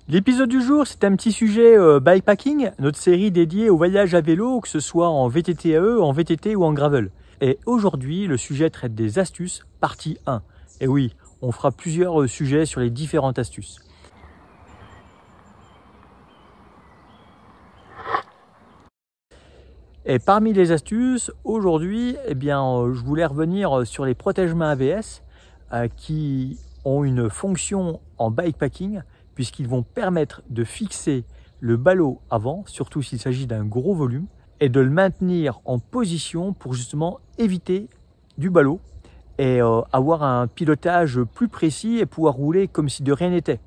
L'épisode du jour, c'est un petit sujet bikepacking, notre série dédiée au voyage à vélo, que ce soit en VTT-AE, en VTT ou en gravel. Et aujourd'hui, le sujet traite des astuces, partie 1. Et oui, on fera plusieurs sujets sur les différentes astuces. Et parmi les astuces, aujourd'hui, je voulais revenir sur les protège-mains ABS qui ont une fonction en bikepacking, puisqu'ils vont permettre de fixer le ballot avant, surtout s'il s'agit d'un gros volume, et de le maintenir en position pour justement éviter du ballot et avoir un pilotage plus précis et pouvoir rouler comme si de rien n'était.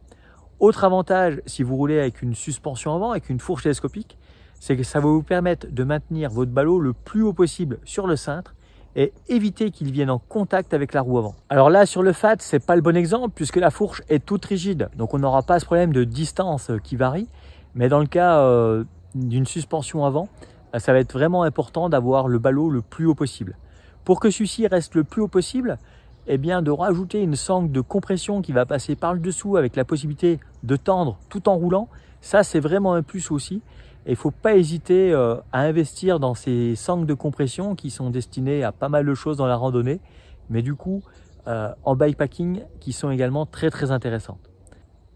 Autre avantage, si vous roulez avec une suspension avant, avec une fourche télescopique, c'est que ça va vous permettre de maintenir votre ballot le plus haut possible sur le cintre et éviter qu'il vienne en contact avec la roue avant. Alors là, sur le FAT, c'est pas le bon exemple puisque la fourche est toute rigide. Donc on n'aura pas ce problème de distance qui varie. Mais dans le cas d'une suspension avant, ça va être vraiment important d'avoir le ballot le plus haut possible. Pour que celui-ci reste le plus haut possible, de rajouter une sangle de compression qui va passer par le dessous avec la possibilité de tendre tout en roulant, ça c'est vraiment un plus aussi. Et il ne faut pas hésiter à investir dans ces sangles de compression qui sont destinées à pas mal de choses dans la randonnée, mais du coup en bikepacking qui sont également très intéressantes.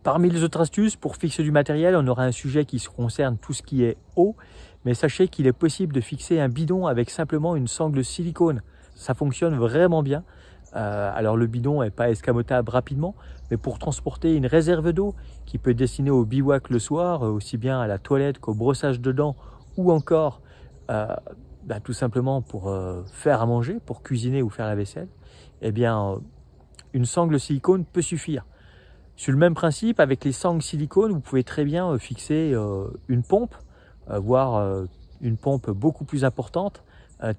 Parmi les autres astuces pour fixer du matériel, on aura un sujet qui concerne tout ce qui est eau, mais sachez qu'il est possible de fixer un bidon avec simplement une sangle silicone. Ça fonctionne vraiment bien. Alors le bidon n'est pas escamotable rapidement, mais pour transporter une réserve d'eau qui peut être destinée au bivouac le soir, aussi bien à la toilette qu'au brossage de dents, ou encore tout simplement pour faire à manger, pour cuisiner ou faire la vaisselle, une sangle silicone peut suffire. Sur le même principe, avec les sangles silicone, vous pouvez très bien fixer une pompe, voire une pompe beaucoup plus importante,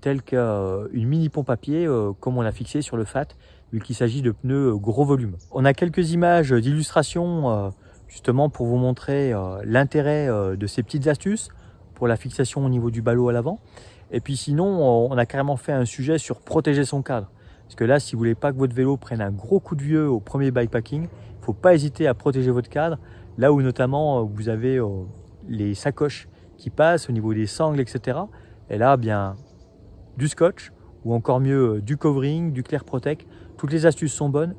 telle qu'une mini pompe à pied comme on l'a fixé sur le FAT, vu qu'il s'agit de pneus gros volume. On a quelques images d'illustration justement pour vous montrer l'intérêt de ces petites astuces pour la fixation au niveau du ballot à l'avant. Et puis sinon, on a carrément fait un sujet sur protéger son cadre. Parce que là, si vous voulez pas que votre vélo prenne un gros coup de vieux au premier bikepacking, il ne faut pas hésiter à protéger votre cadre. Là où notamment vous avez les sacoches qui passent au niveau des sangles, etc. Et là, du scotch ou encore mieux du covering, du Clear Protect. Toutes les astuces sont bonnes.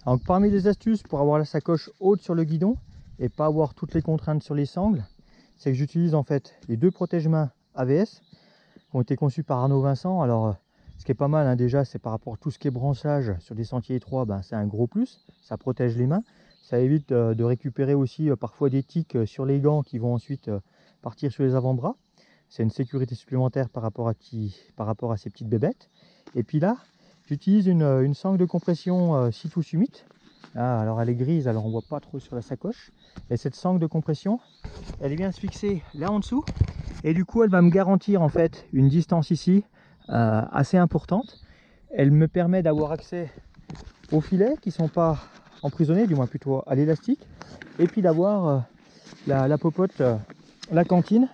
Donc, parmi les astuces pour avoir la sacoche haute sur le guidon et pas avoir toutes les contraintes sur les sangles, c'est que j'utilise en fait les deux protège-mains ABS qui ont été conçus par Arnaud Vincent. Alors ce qui est pas mal déjà, c'est par rapport à tout ce qui est branchage sur des sentiers étroits, c'est un gros plus, ça protège les mains. Ça évite de récupérer aussi parfois des tiques sur les gants qui vont ensuite partir sur les avant-bras. C'est une sécurité supplémentaire par rapport à ces petites bébêtes. Et puis là, j'utilise une sangle de compression Situ Summit. Ah, alors elle est grise, alors on ne voit pas trop sur la sacoche. Et cette sangle de compression, elle vient se fixer là en dessous. Et du coup, elle va me garantir en fait une distance ici assez importante. Elle me permet d'avoir accès aux filets qui ne sont pas emprisonnés, du moins plutôt à l'élastique. Et puis d'avoir la popote, la cantine,